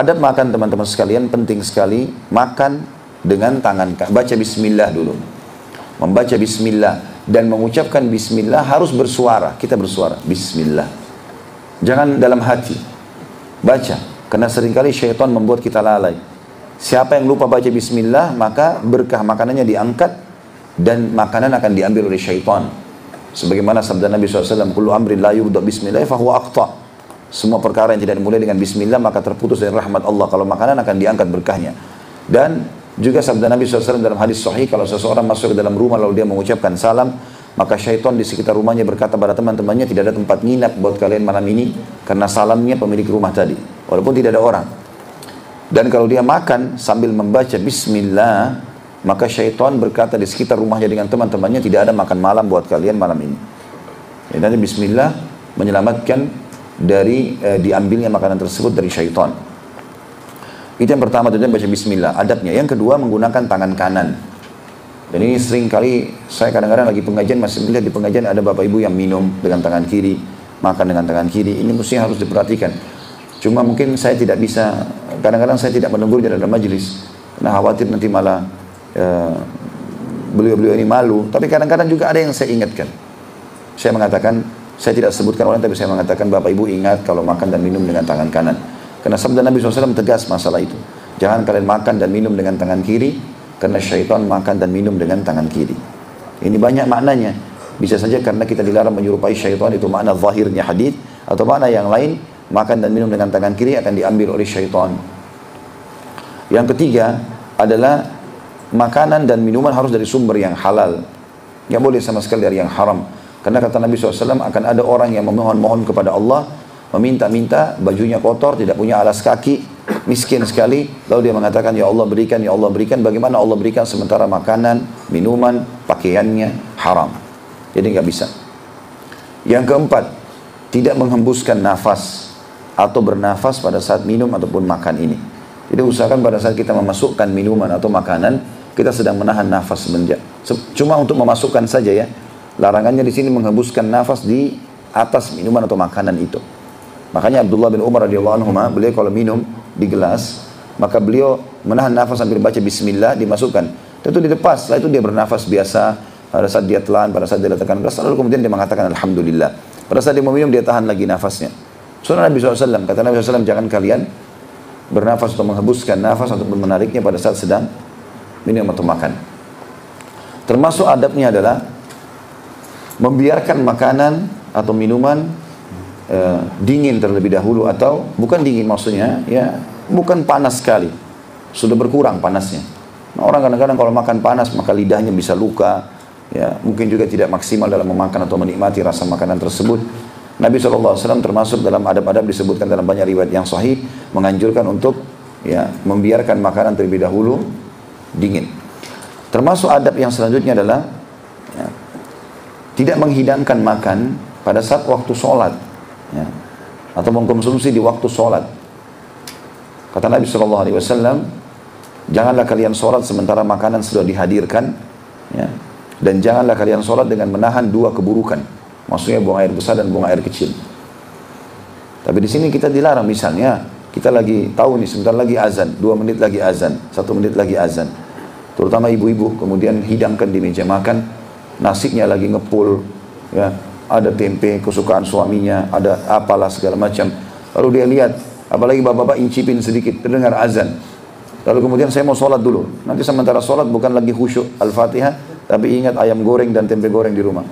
adab makan teman-teman sekalian penting sekali. Makan dengan tangan, baca bismillah dulu. Membaca bismillah dan mengucapkan bismillah harus bersuara. Kita bersuara, bismillah. Jangan dalam hati. Baca, karena seringkali syaitan membuat kita lalai. Siapa yang lupa baca bismillah, maka berkah makanannya diangkat dan makanan akan diambil oleh syaitan. Sebagaimana sabda Nabi SAW, kullu amrin la yubda bismillah fahuwa aqta. Semua perkara yang tidak dimulai dengan bismillah maka terputus dari rahmat Allah. Kalau makanan akan diangkat berkahnya. Dan juga sabda Nabi SAW dalam hadis sahih, kalau seseorang masuk ke dalam rumah lalu dia mengucapkan salam, maka syaitan di sekitar rumahnya berkata pada teman-temannya, tidak ada tempat nginap buat kalian malam ini karena salamnya pemilik rumah tadi, walaupun tidak ada orang. Dan kalau dia makan sambil membaca bismillah, maka syaitan berkata di sekitar rumahnya dengan teman-temannya, tidak ada makan malam buat kalian malam ini. Dan bismillah menyelamatkan dari diambilnya makanan tersebut dari syaitan. Itu yang pertama, tentunya baca bismillah, adabnya. Yang kedua, menggunakan tangan kanan. Dan ini sering kali saya kadang-kadang lagi pengajian, masih melihat di pengajian ada bapak ibu yang minum dengan tangan kiri, makan dengan tangan kiri. Ini mesti harus diperhatikan. Cuma mungkin saya tidak bisa, kadang-kadang saya tidak menegur di dalam majelis, karena khawatir nanti malah beliau-beliau ini malu. Tapi kadang-kadang juga ada yang saya ingatkan. Saya mengatakan, saya tidak sebutkan orang, tapi saya mengatakan bapak ibu ingat kalau makan dan minum dengan tangan kanan. Karena sabda Nabi SAW tegas masalah itu. Jangan kalian makan dan minum dengan tangan kiri, karena syaitan makan dan minum dengan tangan kiri. Ini banyak maknanya. Bisa saja karena kita dilarang menyerupai syaitan, itu makna zahirnya hadis, atau makna yang lain, makan dan minum dengan tangan kiri akan diambil oleh syaitan. Yang ketiga adalah makanan dan minuman harus dari sumber yang halal. Tidak boleh sama sekali dari yang haram. Karena kata Nabi SAW, akan ada orang yang memohon-mohon kepada Allah, meminta-minta, bajunya kotor, tidak punya alas kaki, miskin sekali, lalu dia mengatakan, ya Allah berikan, ya Allah berikan. Bagaimana Allah berikan sementara makanan, minuman, pakaiannya haram? Jadi nggak bisa. Yang keempat, tidak menghembuskan nafas atau bernafas pada saat minum ataupun makan ini. Jadi usahakan pada saat kita memasukkan minuman atau makanan, kita sedang menahan nafas semenjak. Cuma untuk memasukkan saja ya. Larangannya di sini menghembuskan nafas di atas minuman atau makanan itu. Makanya Abdullah bin Umar radhiyallahu anhu, beliau kalau minum di gelas, maka beliau menahan nafas sambil baca bismillah, dimasukkan. Tentu dilepas, setelah itu dia bernafas biasa. Pada saat dia telan, pada saat dia letakkan gelas, lalu kemudian dia mengatakan alhamdulillah. Pada saat dia mau minum, dia tahan lagi nafasnya. Sunnah Nabi SAW, kata Nabi SAW, jangan kalian bernafas atau menghembuskan nafas ataupun menariknya pada saat sedang minum atau makan. Termasuk adabnya adalah membiarkan makanan atau minuman dingin terlebih dahulu, atau bukan dingin maksudnya, ya bukan panas sekali, sudah berkurang panasnya. Nah, orang kadang-kadang kalau makan panas maka lidahnya bisa luka, ya mungkin juga tidak maksimal dalam memakan atau menikmati rasa makanan tersebut. Nabi SAW termasuk dalam adab-adab disebutkan dalam banyak riwayat yang sahih, menganjurkan untuk ya membiarkan makanan terlebih dahulu dingin. Termasuk adab yang selanjutnya adalah ya, tidak menghidangkan makan pada saat waktu sholat, ya, atau mengkonsumsi di waktu sholat. Kata Nabi SAW, janganlah kalian sholat sementara makanan sudah dihadirkan, ya, dan janganlah kalian sholat dengan menahan dua keburukan. Maksudnya buang air besar dan buang air kecil. Tapi di sini kita dilarang, misalnya kita lagi tahu nih sebentar lagi azan, 2 menit lagi azan, 1 menit lagi azan. Terutama ibu-ibu, kemudian hidangkan di meja makan, nasinya lagi ngepul, ya, ada tempe kesukaan suaminya, ada apalah segala macam. Lalu dia lihat, apalagi bapak-bapak incipin sedikit, terdengar azan. Lalu kemudian saya mau sholat dulu. Nanti sementara sholat bukan lagi khusyuk Al-Fatihah, tapi ingat ayam goreng dan tempe goreng di rumah.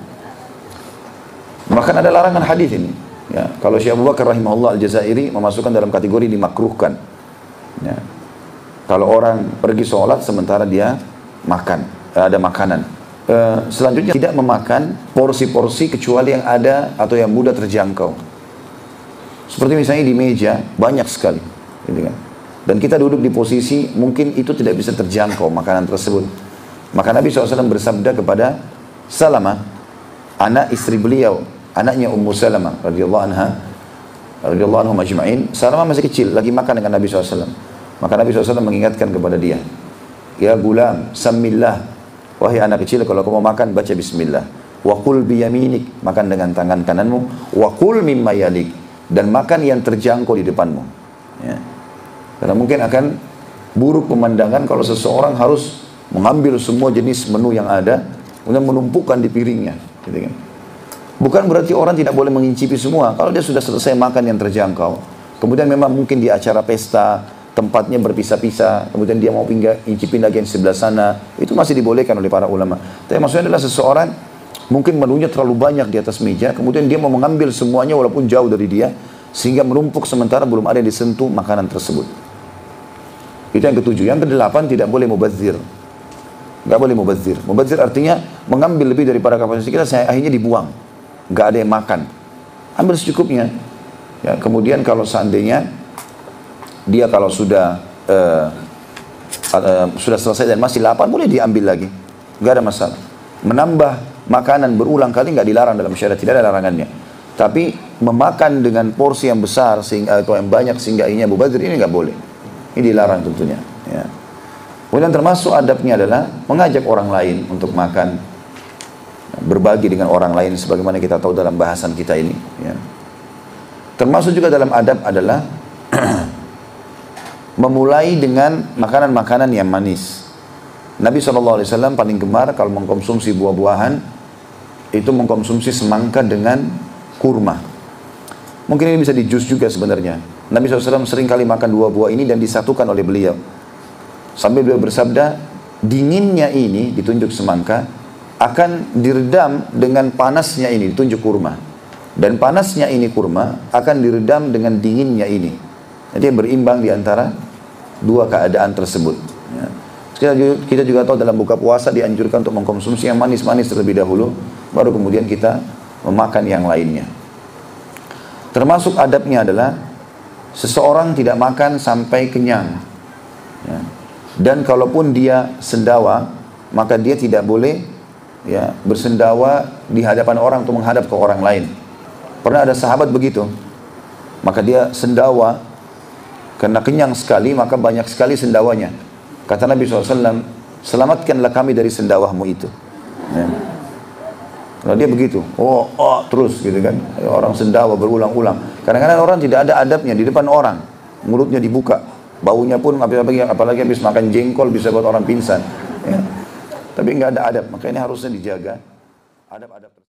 Bahkan ada larangan hadis ini. Ya, kalau Syekh Abu Bakar rahimahullah Al-Jazairi memasukkan dalam kategori dimakruhkan. Ya. Kalau orang pergi sholat sementara dia makan, ada makanan. Selanjutnya tidak memakan porsi-porsi kecuali yang ada atau yang mudah terjangkau. Seperti misalnya di meja banyak sekali, gitu kan. Dan kita duduk di posisi mungkin itu tidak bisa terjangkau makanan tersebut. Maka Nabi SAW bersabda kepada Salamah, anak istri beliau, anaknya Ummu Salamah radhiyallahu anha, radhiyallahu anhum ajma'in. Salamah masih kecil, lagi makan dengan Nabi SAW. Maka Nabi SAW mengingatkan kepada dia, ya gulam, samillah, wahai anak kecil, kalau kamu makan baca bismillah. Wa qul biyaminik, makan dengan tangan kananmu. Wa qul mimma yalik, dan makan yang terjangkau di depanmu. Ya. Karena mungkin akan buruk pemandangan kalau seseorang harus mengambil semua jenis menu yang ada, kemudian menumpukan di piringnya. Gitu kan. Bukan berarti orang tidak boleh mengincipi semua. Kalau dia sudah selesai makan yang terjangkau, kemudian memang mungkin di acara pesta, tempatnya berpisah-pisah, kemudian dia mau incipin lagi yang sebelah sana, itu masih dibolehkan oleh para ulama. Tapi maksudnya adalah seseorang mungkin menunya terlalu banyak di atas meja, kemudian dia mau mengambil semuanya walaupun jauh dari dia, sehingga menumpuk sementara belum ada yang disentuh makanan tersebut. Itu yang ketujuh. Yang kedelapan, tidak boleh mubazir. Nggak boleh mubazir. Mubazir artinya mengambil lebih daripada kapasitas kita, akhirnya dibuang. Nggak ada yang makan. Ambil secukupnya. Ya, kemudian kalau seandainya dia kalau sudah selesai dan masih lapar, boleh diambil lagi. Nggak ada masalah. Menambah makanan berulang kali nggak dilarang dalam syariat, tidak ada larangannya. Tapi memakan dengan porsi yang besar sehingga atau yang banyak sehingga akhirnya mubazir, ini nggak boleh. Ini dilarang tentunya. Ya. Kemudian termasuk adabnya adalah mengajak orang lain untuk makan, berbagi dengan orang lain sebagaimana kita tahu dalam bahasan kita ini. Ya. Termasuk juga dalam adab adalah memulai dengan makanan-makanan yang manis. Nabi SAW paling gemar kalau mengkonsumsi buah-buahan itu mengkonsumsi semangka dengan kurma. Mungkin ini bisa di jus juga sebenarnya. Nabi SAW sering kali makan dua buah ini dan disatukan oleh beliau. Sambil beliau bersabda, dinginnya ini, ditunjuk semangka, akan diredam dengan panasnya ini, ditunjuk kurma. Dan panasnya ini kurma akan diredam dengan dinginnya ini. Jadi berimbang di antara dua keadaan tersebut. Ya. Kita juga tahu dalam buka puasa dianjurkan untuk mengkonsumsi yang manis-manis terlebih dahulu, baru kemudian kita memakan yang lainnya. Termasuk adabnya adalah seseorang tidak makan sampai kenyang. Ya. Dan kalaupun dia sendawa, maka dia tidak boleh ya, bersendawa di hadapan orang atau menghadap ke orang lain. Pernah ada sahabat begitu, maka dia sendawa karena kenyang sekali, maka banyak sekali sendawanya. Kata Nabi SAW, selamatkanlah kami dari sendawahmu itu. Ya. Kalau dia begitu, terus gitu kan, orang sendawa berulang-ulang. Kadang-kadang orang tidak ada adabnya di depan orang, mulutnya dibuka, baunya pun apalagi habis makan jengkol bisa buat orang pingsan. Ya. Tapi nggak ada adab, makanya ini harusnya dijaga adab-adab.